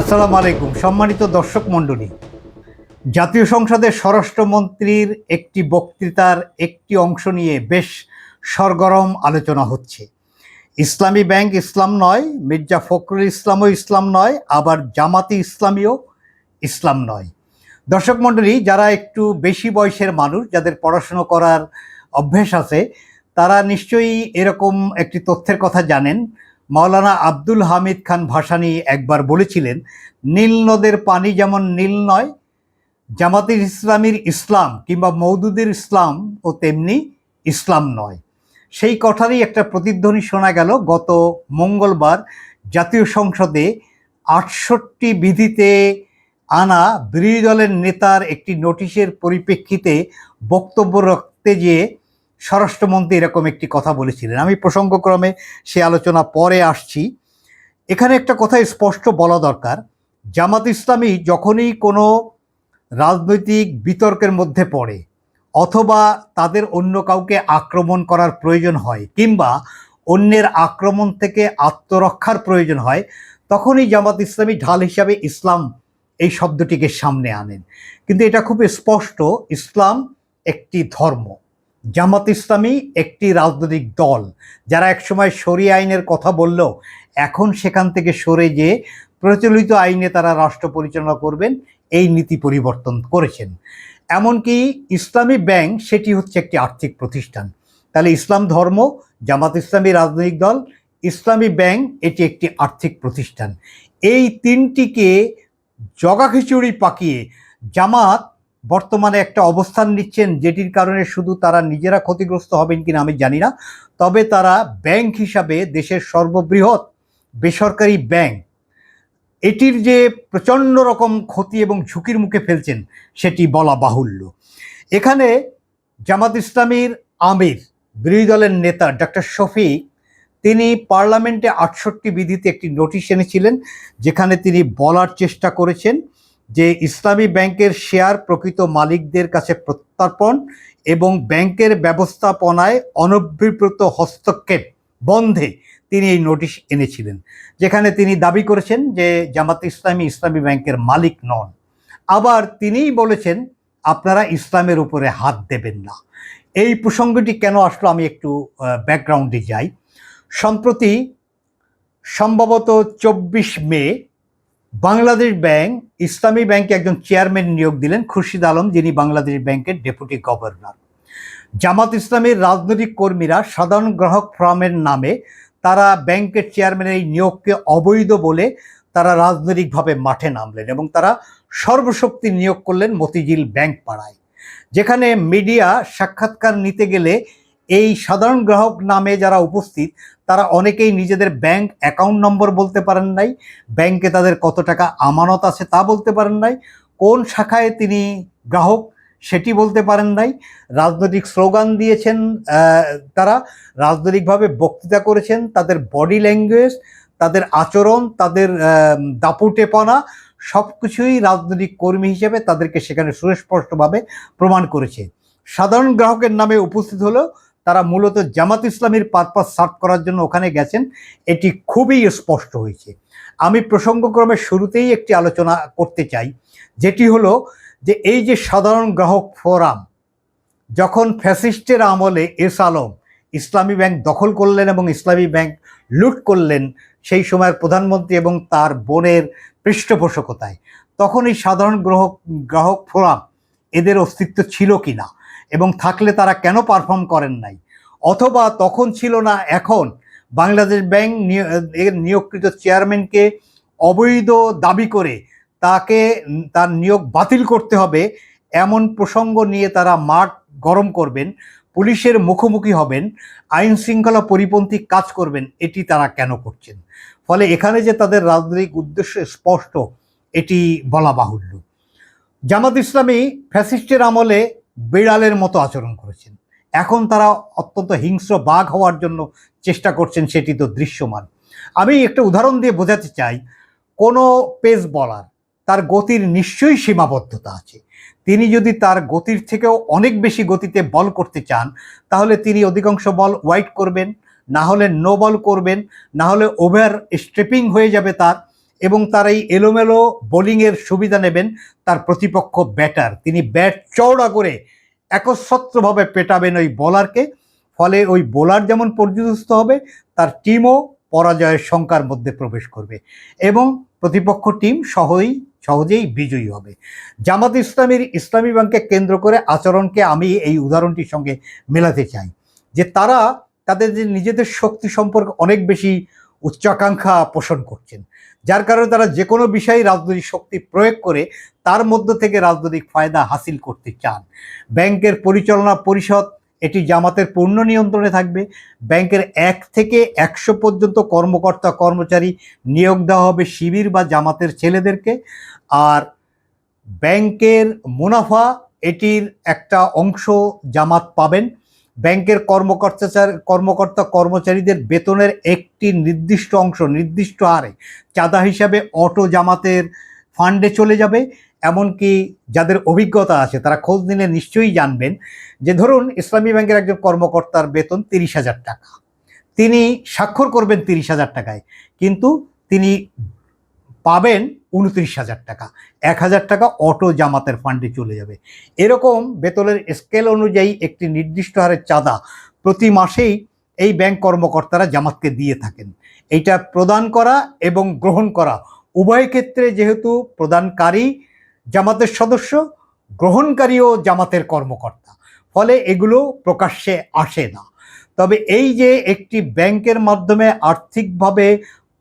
আসসালামু আলাইকুম সম্মানিত দর্শক মণ্ডলী। জাতীয় সংসদের স্বরাষ্ট্রমন্ত্রীর একটি বক্তৃতার একটি অংশ নিয়ে বেশ সরগরম আলোচনা হচ্ছে। ইসলামী ব্যাংক ইসলাম নয়, মির্জা ফখরুল ইসলামও ইসলাম নয়, আবার জামাতি ইসলামীও ইসলাম নয়। দর্শক মণ্ডলী, যারা একটু বেশি বয়সের মানুষ, যাদের পড়াশুনো করার অভ্যেস আছে, তারা নিশ্চয়ই এরকম একটি তথ্যের কথা জানেন। মাওলানা আব্দুল হামিদ খান ভাসানী একবার বলেছিলেন, নীল নদের পানি যেমন নীল নয়, জামাতের ইসলামীর ইসলাম কিংবা মওদুদের ইসলাম ও তেমনি ইসলাম নয়। সেই কথারই একটা প্রতিধ্বনি শোনা গেল গত মঙ্গলবার জাতীয় সংসদে ৬৮ বিধিতে আনা বিরোধী দলের নেতার একটি নোটিশের পরিপ্রেক্ষিতে বক্তব্য রাখতে গিয়ে স্বরাষ্ট্রমন্ত্রী এরকম একটি কথা বলেছিলেন। আমি প্রসঙ্গক্রমে সে আলোচনা পরে আসছি। এখানে একটা কথা স্পষ্ট বলা দরকার, জামাত ইসলামী যখনই কোনো রাজনৈতিক বিতর্কের মধ্যে পড়ে অথবা তাদের অন্য কাউকে আক্রমণ করার প্রয়োজন হয় কিংবা অন্যের আক্রমণ থেকে আত্মরক্ষার প্রয়োজন হয়, তখনই জামাত ইসলামী ঢাল হিসাবে ইসলাম এই শব্দটিকে সামনে আনেন। কিন্তু এটা খুব স্পষ্ট, ইসলাম একটি ধর্ম, জামাত ইসলামী একটি রাজনৈতিক দল, যারা একসময় শরিয়া আইনের কথা বললেও এখন সেখান থেকে সরে যেয়ে প্রচলিত আইনে তারা রাষ্ট্র পরিচালনা করবেন এই নীতি পরিবর্তন করেছেন। এমনকি ইসলামী ব্যাংক সেটি হচ্ছে একটি আর্থিক প্রতিষ্ঠান। তাহলে ইসলাম ধর্ম, জামাত ইসলামী রাজনৈতিক দল, ইসলামী ব্যাংক এটি একটি আর্থিক প্রতিষ্ঠান। এই তিনটিকে জগাখিচুড়ি পাকিয়ে জামাত বর্তমানে একটা অবস্থান নিচ্ছেন, যেটির কারণে শুধু তারা নিজেরা ক্ষতিগ্রস্ত হবেন কিনা আমি জানি না, তবে তারা ব্যাংক হিসাবে দেশের সর্ববৃহৎ বেসরকারি ব্যাংক, এটির যে প্রচণ্ড রকম ক্ষতি এবং ঝুঁকির মুখে ফেলছেন সেটি বলা বাহুল্য। এখানে জামাত ইসলামীর আমির, বিরোধী দলের নেতা ডক্টর শফিক, তিনি পার্লামেন্টে ৬৮ বিধিতে একটি নোটিশ এনেছিলেন, যেখানে তিনি বলার চেষ্টা করেছেন যে ইসলামী ব্যাংকের শেয়ার প্রকৃত মালিকদের কাছে প্রত্যর্পণ এবং ব্যাংকের ব্যবস্থাপনায় অনভিপ্রেত হস্তক্ষেপ বন্ধে তিনি এই নোটিশ এনেছিলেন, যেখানে তিনি দাবি করেছেন যে জামাত ইসলামী ইসলামী ব্যাংকের মালিক নন। আবার তিনিই বলেছেন আপনারা ইসলামের উপরে হাত দেবেন না। এই প্রসঙ্গটি কেন আসলো আমি একটু ব্যাকগ্রাউন্ডে যাই। সম্প্রতি সম্ভবত ২৪ মে বাংলাদেশ ব্যাংক ইসলামী ব্যাংকে একজন চেয়ারম্যান নিয়োগ দিলেন, খুরশিদ আলম, যিনি বাংলাদেশ ব্যাংকের ডেপুটি গভর্নর। জামাত ইসলামীর রাজনৈতিক কর্মীরা সাধারণ গ্রাহক ফোরামের নামে তারা ব্যাংকের চেয়ারম্যানের এই নিয়োগকে অবৈধ বলে তারা রাজনৈতিকভাবে মাঠে নামলেন এবং তারা সর্বশক্তি নিয়োগ করলেন মতিঝিল ব্যাংক পাড়ায়, যেখানে মিডিয়া সাক্ষাৎকার নিতে গেলে এই সাধারণ গ্রাহক নামে যারা উপস্থিত তারা অনেকেই নিজেদের ব্যাংক অ্যাকাউন্ট নম্বর বলতে পারেন নাই, ব্যাংকে তাদের কত টাকা আমানত আছে তা বলতে পারেন নাই, কোন শাখায় তিনি গ্রাহক সেটি বলতে পারেন নাই। রাজনৈতিক স্লোগান দিয়েছেন, তারা রাজনৈতিকভাবে বক্তৃতা করেছেন, তাদের বডি ল্যাঙ্গুয়েজ, তাদের আচরণ, তাদের দাপুটেপনা সব কিছুই রাজনৈতিক কর্মী হিসেবে তাদেরকে সেখানে সুস্পষ্টভাবে প্রমাণ করেছে। সাধারণ গ্রাহকের নামে উপস্থিত হলেও তারা মূলত জামাত ইসলামীর পারপাস সার্ভ করার জন্য ওখানে গেছেন, এটি খুবই স্পষ্ট হয়েছে। আমি প্রসঙ্গক্রমে শুরুতেই একটি আলোচনা করতে চাই, যেটি হলো যে এই যে সাধারণ গ্রাহক ফোরাম, যখন ফ্যাসিস্টের আমলে এস আলম ইসলামী ব্যাংক দখল করলেন এবং ইসলামী ব্যাংক লুট করলেন সেই সময়ের প্রধানমন্ত্রী এবং তার বোনের পৃষ্ঠপোষকতায়, তখন এই সাধারণ গ্রাহক ফোরাম এদের অস্তিত্ব ছিল কি না এবং থাকলে তারা কেন পারফর্ম করেন নাই, অথবা তখন ছিল না এখন বাংলাদেশ ব্যাংক এর নিয়োগকৃত চেয়ারম্যানকে অবৈধ দাবি করে তার নিয়োগ বাতিল করতে হবে এমন প্রসঙ্গ নিয়ে তারা মাঠ গরম করবেন, পুলিশের মুখোমুখি হবেন, আইন শৃঙ্খলা পরিপন্থী কাজ করবেন, এটি তারা কেন করছেন? ফলে এখানে যে তাদের রাজনৈতিক উদ্দেশ্য স্পষ্ট, এটি বলা বাহুল্য। জামাত ইসলামী ফ্যাসিস্টের আমলে বিড়ালের মতো আচরণ করেছেন, এখন তারা অত্যন্ত হিংস্র বাঘ হওয়ার জন্য চেষ্টা করছেন, সেটি তো দৃশ্যমান। আমি একটা উদাহরণ দিয়ে বোঝাতে চাই, কোনো পেস বলার তার গতির নিশ্চয়ই সীমাবদ্ধতা আছে। তিনি যদি তার গতির থেকেও অনেক বেশি গতিতে বল করতে চান, তাহলে তিনি অধিকাংশ বল ওয়াইড করবেন, না হলে নো বল করবেন, না হলে ওভার স্ট্রেপিং হয়ে যাবে তার, এবং তার এই এলোমেলো বোলিংয়ের সুবিধা নেবেন তার প্রতিপক্ষ ব্যাটার। তিনি ব্যাট চওড়া করে একচ্ছত্রভাবে পেটাবেন ওই বোলারকে, ফলে ওই বোলার যেমন পর্যুদস্ত হবে, তার টিমও পরাজয়ের শঙ্কার মধ্যে প্রবেশ করবে এবং প্রতিপক্ষ টিম সহজেই বিজয়ী হবে। জামাত ইসলামীর ইসলামী ব্যাংককে কেন্দ্র করে আচরণকে আমি এই উদাহরণটির সঙ্গে মেলাতে চাই, যে তারা তাদের যে নিজেদের শক্তি সম্পর্কে অনেক বেশি উচ্চাকাঙ্ক্ষা পোষণ করছেন, যার কারণে তারা যে কোনো বিষয়ে রাজনৈতিক শক্তি প্রয়োগ করে তার মধ্য থেকে রাজনৈতিক ফায়দা হাসিল করতে চান। ব্যাংকের পরিচালনা পরিষদ এটি জামাতের পূর্ণ নিয়ন্ত্রণে থাকবে। ব্যাংকের 1 থেকে 100 পর্যন্ত কর্মকর্তা কর্মচারী নিয়োগ দেওয়া হবে শিবির বা জামাতের ছেলেদেরকে। আর ব্যাংকের মুনাফা এটির একটা অংশ জামাত পাবেন। ব্যাংকের কর্মকর্তা কর্মচারীদের বেতনের একটি নির্দিষ্ট অংশ নির্দিষ্ট হারে চাঁদা হিসাবে অটো জামাতের ফান্ডে চলে যাবে। এমনকি যাদের অভিজ্ঞতা আছে তারা খোঁজ নিলে নিশ্চয়ই জানবেন যে ধরুন ইসলামী ব্যাংকের একজন কর্মকর্তার বেতন 30,000 টাকা, তিনি স্বাক্ষর করবেন 30,000 টাকায়, কিন্তু তিনি পাবেন 29,000 টাকা। 1,000 টাকা অটো জামাতের ফান্ডে চলে যাবে। এরকম বেতনের স্কেল অনুযায়ী একটি নির্দিষ্ট হারের চাঁদা প্রতি মাসেই এই ব্যাংক কর্মকর্তারা জামাতকে দিয়ে থাকেন। এইটা প্রদান করা এবং গ্রহণ করা উভয় ক্ষেত্রে যেহেতু প্রদানকারী জামাতের সদস্য, গ্রহণকারীও জামাতের কর্মকর্তা, ফলে এগুলো প্রকাশ্যে আসে না। তবে এই যে একটি ব্যাংকের মাধ্যমে আর্থিকভাবে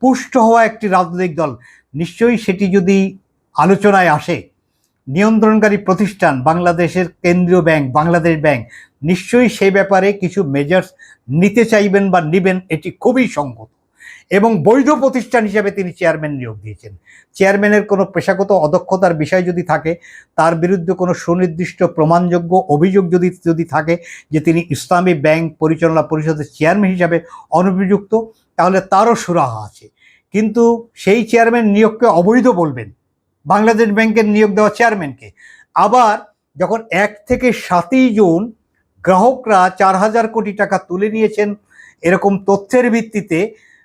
পুষ্ট হওয়া একটি রাজনৈতিক দল, নিশ্চয়ই সেটি যদি আলোচনায় আসে, নিয়ন্ত্রণকারী প্রতিষ্ঠান বাংলাদেশের কেন্দ্রীয় ব্যাংক বাংলাদেশ ব্যাংক নিশ্চয়ই সেই ব্যাপারে কিছু মেজার্স নিতে চাইবেন বা নেবেন, এটি খুবই সঙ্গত। এবং বৈধ প্রতিষ্ঠান হিসেবে তিনি চেয়ারম্যান নিয়োগ দিয়েছেন। চেয়ারম্যানের কোনো পেশাগত অদক্ষতার বিষয় যদি থাকে, তার বিরুদ্ধে কোনো সুনির্দিষ্ট প্রমাণযোগ্য অভিযোগ যদি থাকে যে তিনি ইসলামী ব্যাংক পরিচালনা পরিষদের চেয়ারম্যান হিসাবে অনুপযুক্ত, তাহলে তারও সুরাহা আছে। কিন্তু সেই চেয়ারম্যান নিয়োগকে অবৈধ বলবেন বাংলাদেশ ব্যাংকের নিয়োগ দেওয়া চেয়ারম্যানকে। আবার যখন 1 থেকে 7ই জুন গ্রাহকরা 4,000 কোটি টাকা তুলে নিয়েছেন এরকম তথ্যের ভিত্তিতে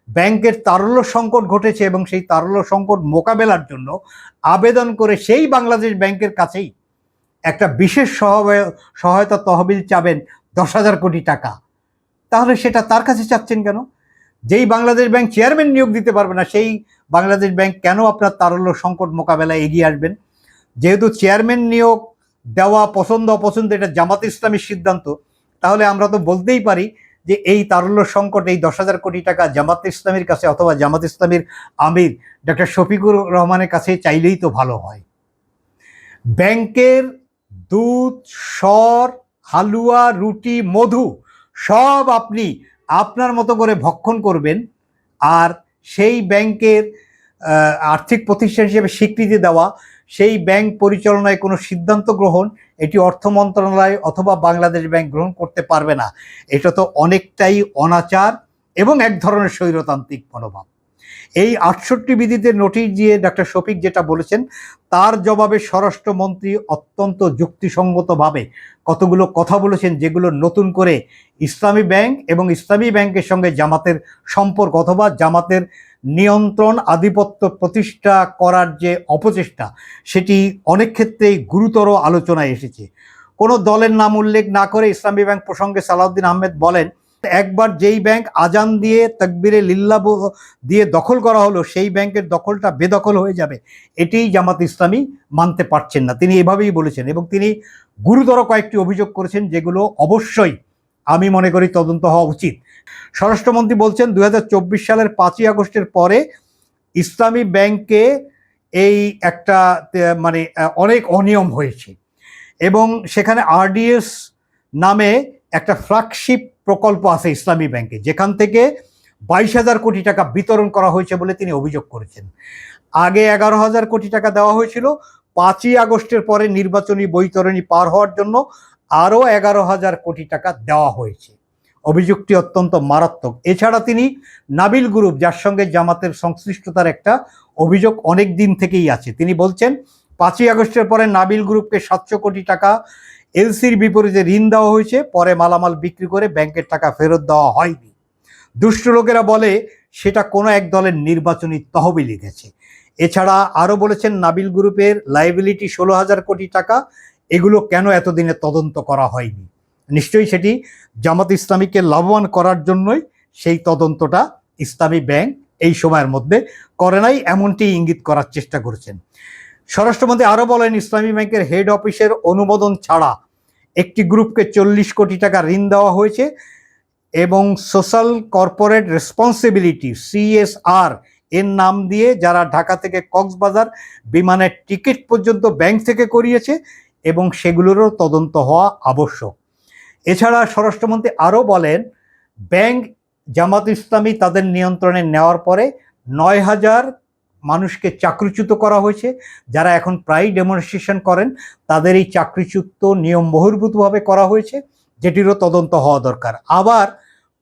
ব্যাংকের তারল্য সংকট ঘটেছে এবং সেই তারল্য সংকট মোকাবেলার জন্য আবেদন করে সেই বাংলাদেশ ব্যাংকের কাছেই একটা বিশেষ সহায়তা তহবিল চাবেন 10,000 কোটি টাকা, তাহলে সেটা তার কাছে চাচ্ছেন কেন? যেই বাংলাদেশ ব্যাংক চেয়ারম্যান নিয়োগ দিতে পারবে না, সেই বাংলাদেশ ব্যাংক কেন আপনার তারল্য সংকট মোকাবেলায় এগিয়ে আসবেন? যেহেতু চেয়ারম্যান নিয়োগ দেওয়া পছন্দ অপছন্দ এটা জামাত ইসলামীর সিদ্ধান্ত, তাহলে আমরা তো বলতেই পারি যে এই তারল্য সংকট, এই 10,000 কোটি টাকা জামাত ইসলামীর কাছে অথবা জামাত ইসলামীর আমির ডক্টর শফিকুর রহমানের কাছে চাইলেই তো ভালো হয়। ব্যাংকের দুধ, সর, হালুয়া, রুটি, মধু সব আপনি আপনার মতো করে ভক্ষণ করবেন, আর সেই ব্যাংকের আর্থিক প্রতিষ্ঠান হিসেবে স্বীকৃতি দেওয়া, সেই ব্যাংক পরিচালনায় কোনো সিদ্ধান্ত গ্রহণ এটি অর্থ মন্ত্রণালয় অথবা বাংলাদেশ ব্যাংক গ্রহণ করতে পারবে না। এটা তো অনেকটাই অনাচার এবং এক ধরনের স্বৈরতান্ত্রিক মনোভাব। এই 68 বিধিতে নোটিশ দিয়ে ডক্টর শফিক যেটা বলেছেন, তার জবাবে স্বরাষ্ট্রমন্ত্রী অত্যন্ত যুক্তিসঙ্গতভাবে কতগুলো কথা বলেছেন, যেগুলো নতুন করে ইসলামী ব্যাংক এবং ইসলামী ব্যাংকের সঙ্গে জামাতের সম্পর্ক অথবা জামাতের নিয়ন্ত্রণ আধিপত্য প্রতিষ্ঠা করার যে অপচেষ্টা, সেটি অনেক ক্ষেত্রেই গুরুতর আলোচনায় এসেছে। কোনো দলের নাম উল্লেখ না করে ইসলামী ব্যাংক প্রসঙ্গে সালাউদ্দিন আহমেদ বলেন, একবার যেই ব্যাংক আজান দিয়ে তাকবীরে লিল্লাহ দিয়ে দখল করা হলো, সেই ব্যাংকের দখলটা বেদখল হয়ে যাবে, এটিই জামাত ইসলামী মানতে পারছেন না। তিনি এভাবেই বলেছেন এবং তিনি গুরুতর কয়েকটি অভিযোগ করেছেন, যেগুলো অবশ্যই আমি মনে করি তদন্ত হওয়া উচিত। স্বরাষ্ট্রমন্ত্রী বলছেন 2024 সালের 5ই আগস্টের পরে ইসলামী ব্যাংকে এই একটা মানে অনেক অনিয়ম হয়েছে এবং সেখানে আরডিএস নামে একটা ফ্ল্যাগশিপ প্রকল্প আছে ইসলামী ব্যাংকে, যেখান থেকে 22,000 কোটি টাকা বিতরণ করা হয়েছে বলে তিনি অভিযোগ করেছেন। আগে 11,000 কোটি টাকা দেওয়া হয়েছিল, 5ই আগস্টের পরে নির্বাচনী বৈতরণী পার হওয়ার জন্য আরও 11,000 কোটি টাকা দেওয়া হয়েছে। অভিযোগটি অত্যন্ত মারাত্মক। এছাড়া তিনি নাবিল গ্রুপ, যার সঙ্গে জামাতের সংশ্লিষ্টতার একটা অভিযোগ অনেক দিন থেকেই আছে, তিনি বলছেন 5ই আগস্টের পরে নাবিল গ্রুপকে 700 কোটি টাকা এলসির বিপরীতে ঋণ দেওয়া হয়েছে, পরে মালামাল বিক্রি করে ব্যাংকের টাকা ফেরত দেওয়া হয়নি। দুষ্ট লোকেরা বলে সেটা কোনো এক দলের নির্বাচনী তহবিলে গেছে। এছাড়া আরও বলেছেন নাবিল গ্রুপের লাইবিলিটি 16,000 কোটি টাকা, এগুলো কেন এতদিনে তদন্ত করা হয়নি। নিশ্চয়ই সেটি জামাত ইসলামীকে লাভবান করার জন্যই সেই তদন্তটা ইসলামী ব্যাংক এই সময়ের মধ্যে করে নাই, এমনটি ইঙ্গিত করার চেষ্টা করেছেন। স্বরাষ্ট্রমন্ত্রী আরও বলেন, ইসলামী ব্যাংকের হেড অফিসের অনুমোদন ছাড়া একটি গ্রুপকে 40 কোটি টাকা ঋণ দেওয়া হয়েছে এবং সোশ্যাল কর্পোরেট রেসপন্সিবিলিটি CSR এর নাম দিয়ে যারা ঢাকা থেকে কক্সবাজার বিমানের টিকিট পর্যন্ত ব্যাংক থেকে করিয়েছে এবং সেগুলোরও তদন্ত হওয়া আবশ্যক। এছাড়া স্বরাষ্ট্রমন্ত্রী আরও বলেন, ব্যাংক জামাত ইসলামী তাদের নিয়ন্ত্রণে নেওয়ার পরে 9,000 মানুষকে চাকরিচ্যুত করা হয়েছে। যারা এখন প্রায় ডেমনস্ট্রেশন করেন তাদের এই চাকরিচ্যুত নিয়ম বহির্ভূতভাবে করা হয়েছে, যেটিরও তদন্ত হওয়া দরকার। আবার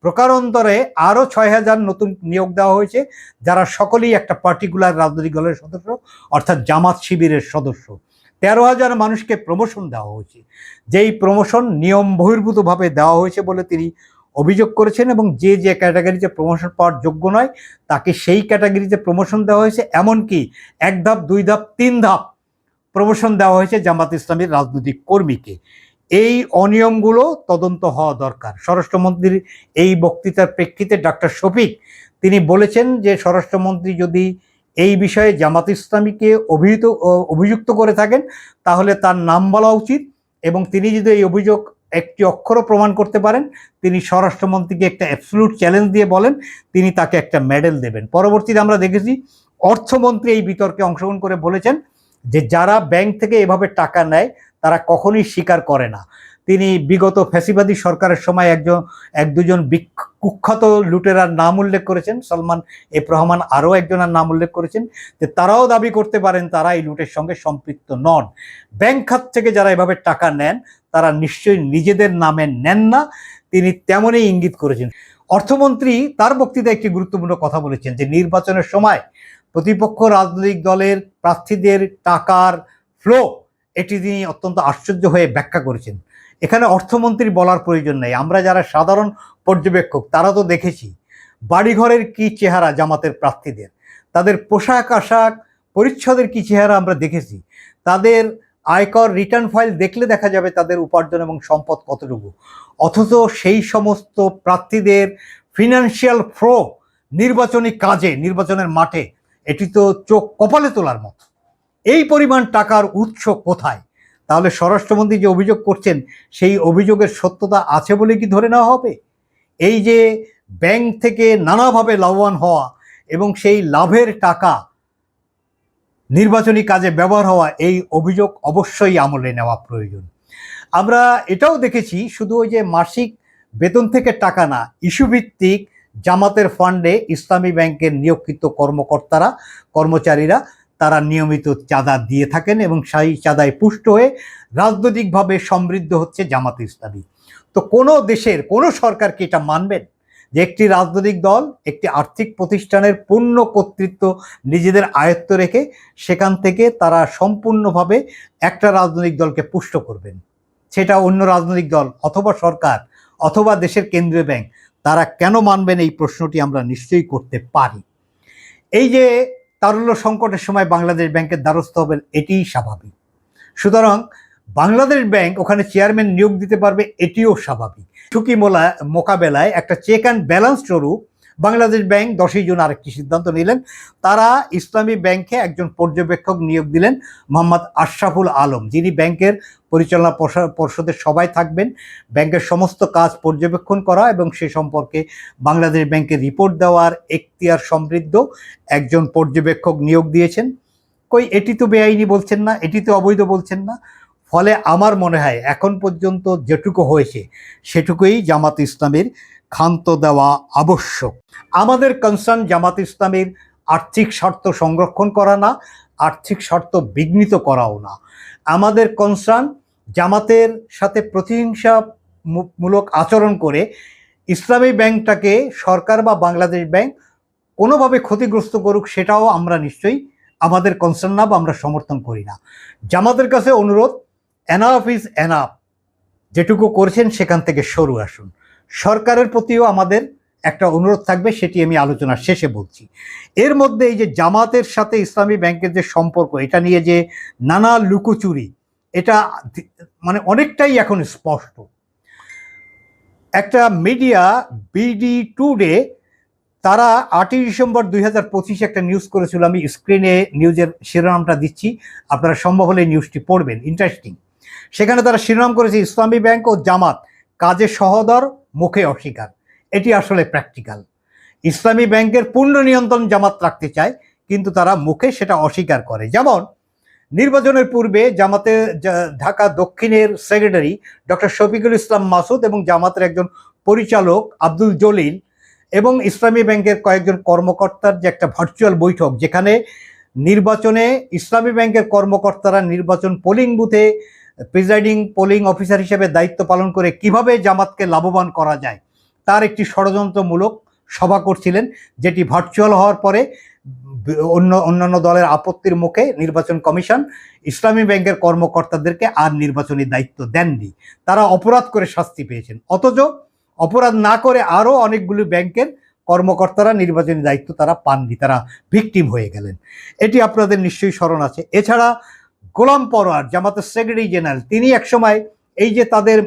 প্রকারান্তরে আরও 6,000 নতুন নিয়োগ দেওয়া হয়েছে, যারা সকলেই একটা পার্টিকুলার রাজনৈতিক দলের সদস্য, অর্থাৎ জামাত শিবিরের সদস্য। 13,000 মানুষকে প্রমোশন দেওয়া হয়েছে, যেই প্রমোশন নিয়ম বহির্ভূতভাবে দেওয়া হয়েছে বলে তিনি অভিযোগ করেছেন এবং যে যে ক্যাটাগরিতে প্রমোশন পাওয়ার যোগ্য নয় তাকে সেই ক্যাটাগরিতে প্রমোশন দেওয়া হয়েছে। এমনকি 1 ধাপ 2 ধাপ 3 ধাপ প্রমোশন দেওয়া হয়েছে জামাত ইসলামীর রাজনৈতিক কর্মীকে। এই অনিয়মগুলো তদন্ত হওয়া দরকার। স্বরাষ্ট্রমন্ত্রীর এই বক্তৃতার প্রেক্ষিতে ডক্টর শফিক তিনি বলেছেন যে স্বরাষ্ট্রমন্ত্রী যদি এই বিষয়ে জামাত ইসলামীকে অভিযুক্ত করে থাকেন তাহলে তার নাম বলা উচিত, এবং তিনি যদি এই অভিযোগ একটি অক্ষরও প্রমাণ করতে পারেন তিনি স্বরাষ্ট্রমন্ত্রীকে একটা অ্যাবসলিউট চ্যালেঞ্জ দিয়ে বলেন তিনি তাকে একটা মেডেল দেবেন। পরবর্তীতে আমরা দেখেছি অর্থমন্ত্রী এই বিতর্কে অংশগ্রহণ করে বলেছেন যে যারা ব্যাংক থেকে এভাবে টাকা নেয় তারা কখনোই স্বীকার করে না। তিনি বিগত ফ্যাসিবাদী সরকারের সময় এক দুজন কুখ্যাত লুটেরার নাম উল্লেখ করেছেন, সলমান এফ রহমান আরও একজনের নাম উল্লেখ করেছেন, যে তারাও দাবি করতে পারেন তারা এই লুটের সঙ্গে সম্পৃক্ত নন। ব্যাংক খাত থেকে যারা এভাবে টাকা নেন তারা নিশ্চয়ই নিজেদের নামে নেন না, তিনি তেমনই ইঙ্গিত করেছেন। অর্থমন্ত্রী তার বক্তৃতায় একটি গুরুত্বপূর্ণ কথা বলেছেন যে নির্বাচনের সময় প্রতিপক্ষ রাজনৈতিক দলের প্রার্থীদের টাকার ফ্লো এটি তিনি অত্যন্ত আশ্চর্য হয়ে ব্যাখ্যা করেছেন। এখানে অর্থমন্ত্রী বলার প্রয়োজন নেই, আমরা যারা সাধারণ পর্যবেক্ষক তারা তো দেখেছি বাড়িঘরের কি চেহারা জামাতের প্রার্থীদের, তাদের পোশাক আশাক পরিচ্ছদের কি চেহারা আমরা দেখেছি, তাদের আয়কর রিটার্ন ফাইল দেখলে দেখা যাবে তাদের উপার্জন এবং সম্পদ কতটুকু। অথচ সেই সমস্ত প্রার্থীদের ফিনান্সিয়াল ফ্লো নির্বাচনী কাজে নির্বাচনের মাঠে এটি তো চোখ কপালে তোলার মতো। এই পরিমাণ টাকার উৎস কোথায়? তাহলে স্বরাষ্ট্রমন্ত্রী যে অভিযোগ করছেন সেই অভিযোগের সত্যতা আছে বলে কি ধরে নেওয়া হবে? এই যে ব্যাংক থেকে নানাভাবে লাভবান হওয়া এবং সেই লাভের টাকা নির্বাচনী কাজে ব্যবহার হওয়া, এই অভিযোগ অবশ্যই আমলে নেওয়া প্রয়োজন। আমরা এটাও দেখেছি শুধু ওই যে মাসিক বেতন থেকে টাকা না, ইস্যুভিত্তিক জামাতের ফান্ডে ইসলামী ব্যাংকের নিয়োগকৃত কর্মচারীরা তারা নিয়মিত চাঁদা দিয়ে থাকেন এবং সেই চাঁদায় পুষ্ট হয়ে রাজনৈতিকভাবে সমৃদ্ধ হচ্ছে জামাত ইসলামী। তো কোনো দেশের কোনো সরকার কি এটা মানবেন যে একটি রাজনৈতিক দল একটি আর্থিক প্রতিষ্ঠানের পূর্ণ কর্তৃত্ব নিজেদের আয়ত্ত রেখে সেখান থেকে তারা সম্পূর্ণভাবে একটা রাজনৈতিক দলকে পুষ্ট করবেন? সেটা অন্য রাজনৈতিক দল অথবা সরকার অথবা দেশের কেন্দ্রীয় ব্যাংক, তারা কেন মানবেন? এই প্রশ্নটি আমরা নিশ্চয়ই করতে পারি। এই যে তারল্য সংকটের সময় বাংলাদেশ ব্যাংকের দ্বারস্থ হবেন এটিই স্বাভাবিক। সুতরাং বাংলাদেশ ব্যাংক ওখানে চেয়ারম্যান নিয়োগ দিতে পারবে এটিও স্বাভাবিক। ঝুঁকি মোকাবেলায় একটা চেক অ্যান্ড ব্যালেন্স স্বরূপ বাংলাদেশ ব্যাংক 10ই জুন আরেকটি সিদ্ধান্ত নিলেন। তারা ইসলামী ব্যাংকে একজন পর্যবেক্ষক নিয়োগ দিলেন, মোহাম্মদ আশরাফুল আলম, যিনি ব্যাংকের পরিচালনা পর্ষদের সবাই থাকবেন, ব্যাংকের সমস্ত কাজ পর্যবেক্ষণ করা এবং সে সম্পর্কে বাংলাদেশ ব্যাংকে রিপোর্ট দেওয়ার এখতিয়ার সমৃদ্ধ একজন পর্যবেক্ষক নিয়োগ দিয়েছেন। কই এটি তো বেআইনি বলছেন না, এটি তো অবৈধ বলছেন না। ফলে আমার মনে হয় এখন পর্যন্ত যেটুকু হয়েছে সেটুকুই জামাত ইসলামীর ক্ষান্ত দেওয়া আবশ্যক। আমাদের কনসার্ন জামাত ইসলামীর আর্থিক স্বার্থ সংরক্ষণ করা না, আর্থিক স্বার্থ বিঘ্নিত করাও না। আমাদের কনসার্ন জামাতের সাথে প্রতিহিংসামূলক আচরণ করে ইসলামী ব্যাংকটাকে সরকার বা বাংলাদেশ ব্যাংক কোনোভাবে ক্ষতিগ্রস্ত করুক সেটাও আমরা নিশ্চয়ই আমাদের কনসার্ন না বা আমরা সমর্থন করি না। জামাতের কাছে অনুরোধ, এনাফ ইজ এনাফ, যেটুকু করেছেন সেখান থেকে সরে আসুন। সরকারের প্রতিও আমাদের একটা অনুরোধ থাকবে, সেটি আমি আলোচনার শেষে বলছি। এর মধ্যে এই যে জামাতের সাথে ইসলামী ব্যাংকের যে সম্পর্ক, এটা নিয়ে যে নানা লুকোচুরি, এটা মানে অনেকটাই এখন স্পষ্ট। একটা মিডিয়া বিডি টুডে তারা 8ই ডিসেম্বর 2025 একটা নিউজ করেছিল। আমি স্ক্রিনে নিউজের শিরোনামটা দিচ্ছি, আপনারা সম্ভব হলে নিউজটি পড়বেন, ইন্টারেস্টিং। সেখানে তারা শিরোনাম করেছে, ইসলামী ব্যাংক ও জামাত কাজে সহদর, মুখে অস্বীকার। এটি আসলে প্র্যাকটিক্যাল। ইসলামী ব্যাংকের পূর্ণ নিয়ন্ত্রণ জামাত রাখতে চায়, কিন্তু তারা মুখে সেটা অস্বীকার করে। যেমন নির্বাচনের পূর্বে জামাতের ঢাকা দক্ষিণের সেক্রেটারি ডক্টর শফিকুল ইসলাম মাসুদ এবং জামাতের একজন পরিচালক আব্দুল জলিল এবং ইসলামী ব্যাংকের কয়েকজন কর্মকর্তার যে একটা ভার্চুয়াল বৈঠক, যেখানে নির্বাচনে ইসলামী ব্যাংকের কর্মকর্তারা নির্বাচন পোলিং বুথে প্রিজাইডিং পোলিং অফিসার হিসেবে দায়িত্ব পালন করে কিভাবে জামাতকে লাভবান করা যায় তার একটি ষড়যন্ত্রমূলক সভা করছিলেন, যেটি ভার্চুয়াল হওয়ার পরে অন্যান্য দলের আপত্তির মুখে নির্বাচন কমিশন ইসলামী ব্যাংকের কর্মকর্তাদেরকে আর নির্বাচনী দায়িত্ব দেননি। তারা অপরাধ করে শাস্তি পেয়েছেন, অথচ অপরাধ না করে আরও অনেকগুলো ব্যাংকের কর্মকর্তারা নির্বাচনী দায়িত্ব তারা পাননি, তারা ভিকটিম হয়ে গেলেন। এটি আপনাদের নিশ্চয়ই স্মরণ আছে। এছাড়া গোলাম পরোয়ার, জামাতের সেক্রেটারি জেনারেল, তিনি একসময় এই যে তাদের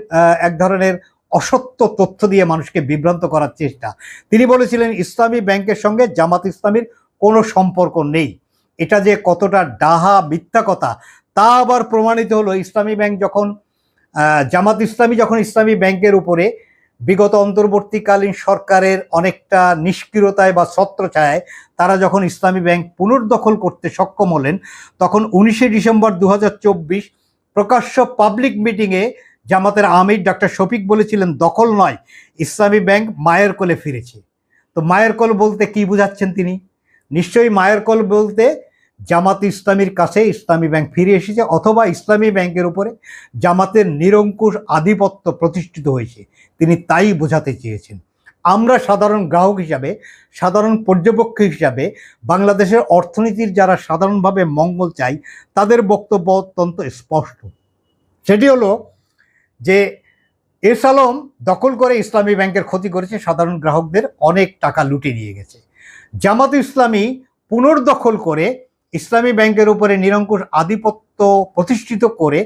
এক ধরনের অসত্য তথ্য দিয়ে মানুষকে বিভ্রান্ত করার চেষ্টা, তিনি বলেছিলেন ইসলামী ব্যাংকের সঙ্গে জামাত ইসলামীর কোনো সম্পর্ক নেই। এটা যে কতটা ডাহা মিথ্যা কথা তা আবার প্রমাণিত হলো ইসলামী ব্যাংক যখন জামাত ইসলামী যখন ইসলামী ব্যাংকের উপরে বিগত অন্তর্বর্তীকালীন সরকারের অনেকটা নিষ্ক্রিয়তায় বা ছত্রছায়ায় তারা যখন ইসলামী ব্যাংক পুনর্দখল করতে সক্ষম হলেন, তখন 19শে ডিসেম্বর 2024 প্রকাশ্য পাবলিক মিটিংয়ে জামাতের আমির ডক্টর শফিক বলেছিলেন, দখল নয়, ইসলামী ব্যাংক মায়ের কোলে ফিরেছে। তো মায়ের কোল বলতে কি বুঝাচ্ছেন তিনি? নিশ্চয়ই মায়ের কোল বলতে জামাত ইসলামীর কাছে ইসলামী ব্যাংক ফিরে এসেছে, অথবা ইসলামী ব্যাংকের উপরে জামাতের নিরঙ্কুশ আধিপত্য প্রতিষ্ঠিত হয়েছে, তিনি তাই বোঝাতে চেয়েছেন। আমরা সাধারণ গ্রাহক হিসাবে, সাধারণ পর্যবেক্ষক হিসাবে, বাংলাদেশের অর্থনীতির যারা সাধারণভাবে মঙ্গল চাই, তাদের বক্তব্য অত্যন্ত স্পষ্ট। সেটি হলো যে এস আলম দখল করে ইসলামী ব্যাংকের ক্ষতি করেছে, সাধারণ গ্রাহকদের অনেক টাকা লুটে নিয়ে গেছে। জামাত ইসলামী পুনর্দখল করে ইসলামী ব্যাংকের উপরে নিরঙ্কুশ আধিপত্য প্রতিষ্ঠিত করে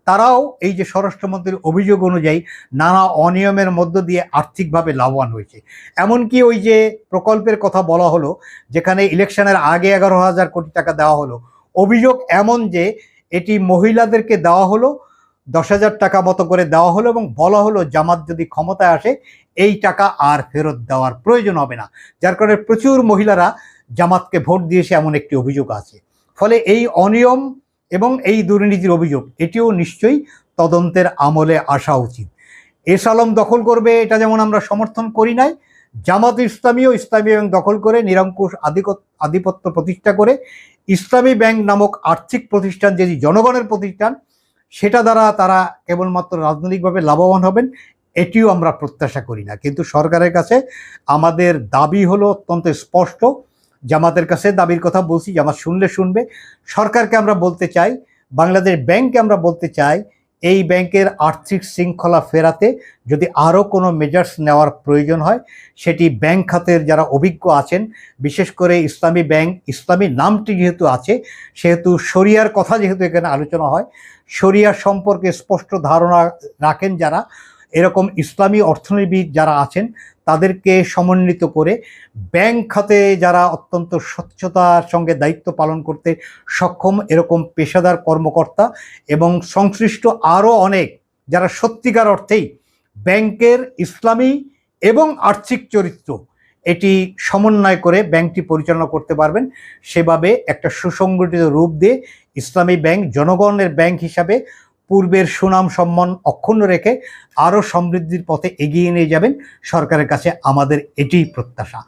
তারাও এই যে স্বরাষ্ট্রমন্ত্রীর অভিযোগ অনুযায়ী নানা অনিয়মের মধ্য দিয়ে আর্থিকভাবে লাভবান হয়েছে। এমনকি ওই যে প্রকল্পের কথা বলা হলো, যেখানে ইলেকশনের আগে 11,000 কোটি টাকা দেওয়া হলো, অভিযোগ এমন যে এটি মহিলাদেরকে দেওয়া হলো, 10,000 টাকা মতো করে দেওয়া হলো এবং বলা হলো জামাত যদি ক্ষমতায় আসে এই টাকা আর ফেরত দেওয়ার প্রয়োজন হবে না, যার কারণে প্রচুর মহিলারা জামাতকে ভোট দিয়েছে, এমন একটি অভিযোগ আছে। ফলে এই অনিয়ম এবং এই দুর্নীতির অভিযোগ এটিও নিশ্চয়ই তদন্তের আমলে আসা উচিত। এস আলম দখল করবে এটা যেমন আমরা সমর্থন করি নাই, জামাত ইসলামী ও ইসলামী ব্যাংক দখল করে নিরঙ্কুশ আধিপত্য প্রতিষ্ঠা করে ইসলামী ব্যাংক নামক আর্থিক প্রতিষ্ঠান, যেটি জনগণের প্রতিষ্ঠান, সেটা দ্বারা তারা কেবলমাত্র রাজনৈতিকভাবে লাভবান হবেন, এটিও আমরা প্রত্যাশা করি না। কিন্তু সরকারের কাছে আমাদের দাবি হলো অত্যন্ত স্পষ্ট। জামাতের কাছে দাবির কথা বলছি, জামাত শুনলে শুনবে। সরকারকে আমরা বলতে চাই, বাংলাদেশ ব্যাংককে আমরা বলতে চাই, এই ব্যাংকের আর্থিক শৃঙ্খলা ফেরাতে যদি আরও কোনো মেজার্স নেওয়ার প্রয়োজন হয়, সেটি ব্যাংক খাতের যারা অভিজ্ঞ আছেন, বিশেষ করে ইসলামী ব্যাংক, ইসলামী নামটি যেহেতু আছে, সেহেতু শরিয়ার কথা যেহেতু এখানে আলোচনা হয়, শরিয়ার সম্পর্কে স্পষ্ট ধারণা রাখেন যারা, এরকম ইসলামী অর্থনীতিবিদ যারা আছেন, তাদেরকে সমন্বিত করে ব্যাংক খাতে যারা অত্যন্ত স্বচ্ছতার সঙ্গে দায়িত্ব পালন করতে সক্ষম এরকম পেশাদার কর্মকর্তা এবং সংশ্লিষ্ট আরও অনেক যারা সত্যিকার অর্থেই ব্যাংকের ইসলামী এবং আর্থিক চরিত্র এটি সমন্বয় করে ব্যাংকটি পরিচালনা করতে পারবেন, সেভাবে একটা সুসংগঠিত রূপ দিয়ে ইসলামী ব্যাংক জনগণের ব্যাংক হিসাবে পূর্বের সুনাম সম্মান অক্ষুণ্ণ রেখে আরও সমৃদ্ধির পথে এগিয়ে নিয়ে যাবেন। সরকারের কাছে আমাদের এটিই প্রত্যাশা।